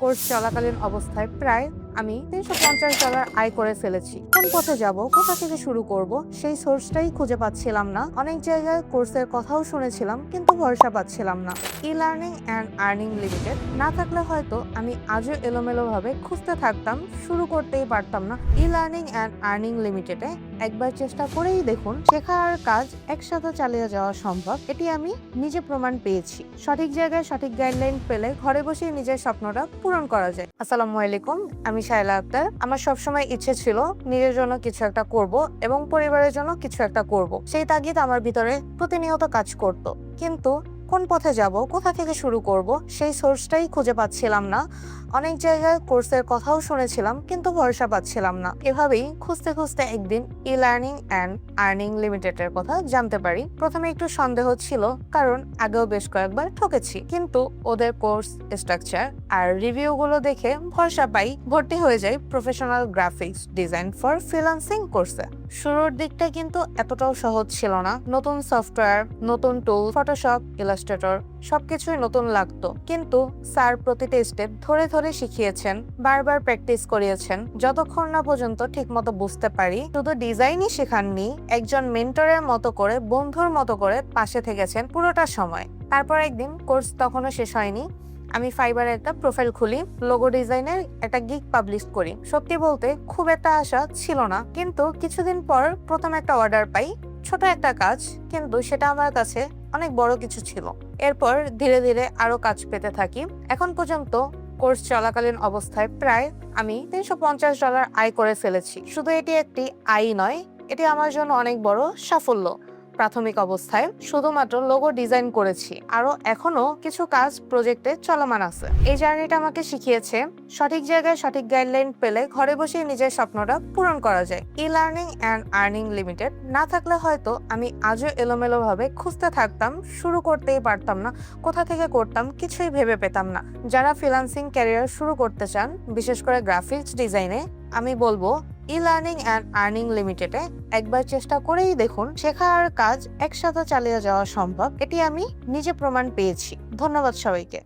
Course চলাকালীন অবস্থায় প্রায় আমি $350 আয় করে ফেলেছি। কোন পথে যাব, কোথা থেকে শুরু করব, সেই সোর্সটাই খুঁজে পাচ্ছিলাম না। অনেক জায়গায় কোর্সের কথাও শুনেছিলাম, কিন্তু ভরসা পাচ্ছিলাম না। E learning and earning limited না থাকলে হয়তো আমি আজও এলোমেলোভাবে খুঁজতে থাকতাম, শুরু করতেই পারতাম না। ই লার্নিং অ্যান্ড আর্নিং লিমিটেডে একবার চেষ্টা করেই দেখুন, শেখা আর কাজ একসাথে চালিয়ে যাওয়া সম্ভব। এটি আমি নিজে প্রমাণ পেয়েছি। সঠিক জায়গায় সঠিক গাইডলাইন পেলে ঘরে বসেই নিজের স্বপ্নটা পূরণ করা যায়। আসসালামু আলাইকুম, আমি শায়লা আক্তার। আমার সবসময় ইচ্ছে ছিল নিজের জন্য কিছু একটা করব এবং পরিবারের জন্য কিছু একটা করব। সেই তাগিদ আমার ভিতরে প্রতিনিয়ত কাজ করত, কিন্তু কোন পথে যাব, কোথা থেকে শুরু করব, সেই সোর্সটাই খুঁজে পাচ্ছিলাম না। অনেক জায়গায় কোর্সের কথাও শুনেছিলাম, কিন্তু ভরসা পাচ্ছিলাম না। এভাবেই খুঁজতে খুঁজতে একদিন ই লার্নিং অ্যান্ড আর্নিং লিমিটেডের কথা জানতে পারি। প্রথমে একটু সন্দেহ ছিল, কারণ আগেও বেশ কয়েকবার ঠকেছি, কিন্তু ওদের কোর্স স্ট্রাকচার আর রিভিউগুলো দেখে ভরসা পাই। ভর্তি হয়ে যাই professional graphics design for freelancing কোর্সে। শুরুর দিকটা কিন্তু এতটাও সহজ ছিল না। নতুন সফটওয়্যার, নতুন টুল, ফটোশপ, ইলাস্ট্রেটর সবকিছুই নতুন লাগতো, কিন্তু স্যার প্রতিটা স্টেপ ধরে ধরে শিখিয়েছেন, বারবার প্র্যাকটিস করিয়েছেন, যতক্ষণ না পর্যন্ত ঠিকমতো বুঝতে পারি। শুধু ডিজাইনই শেখাননি, একজন মেন্টরের মতো করে, বন্ধুর মতো করে পাশে থেকেছেন পুরোটা সময়। তারপর একদিন কোর্স তখনও শেষ হয়নি, আমি ফাইবারে একটা প্রোফাইল খুলি, লোগো ডিজাইনের একটা গিগ পাবলিশ করি। সত্যি বলতে খুব একটা আশা ছিল না, কিন্তু কিছুদিন পর প্রথম একটা অর্ডার পাই। ছোট একটা কাজ, কিন্তু সেটা আমার কাছে অনেক বড় কিছু ছিল। এরপর ধীরে ধীরে আরো কাজ পেতে থাকি। এখন পর্যন্ত কোর্স চলাকালীন অবস্থায় প্রায় আমি $350 আয় করে ফেলেছি। শুধু এটি একটি আয় নয়, এটি আমার জন্য অনেক বড় সাফল্য। প্রাথমিক অবস্থায় শুধুমাত্র লোগো ডিজাইন করেছি, আরো এখনো কিছু কাজ প্রজেক্টে চলমান আছে। এই জার্নিটা আমাকে শিখিয়েছে, সঠিক জায়গায় সঠিক গাইডলাইন পেলে ঘরে বসে নিজের স্বপ্নটা পূরণ করা যায়। E learning and earning limited না থাকলে হয়তো আমি আজও এলোমেলোভাবে খুঁজতে থাকতাম, শুরু করতেই পারতাম না, কোথা থেকে করতাম কিছুই ভেবে পেতাম না। যারা ফ্রিল্যান্সিং ক্যারিয়ার শুরু করতে চান, বিশেষ করে গ্রাফিক্স ডিজাইনে, আমি বলবো ই লার্নিং অ্যান্ড আর্নিং লিমিটেডে একবার চেষ্টা করেই দেখুন, শেখা আর কাজ একসাথে চালিয়ে যাওয়া সম্ভব। এটি আমি নিজে প্রমাণ পেয়েছি। ধন্যবাদ সবাইকে।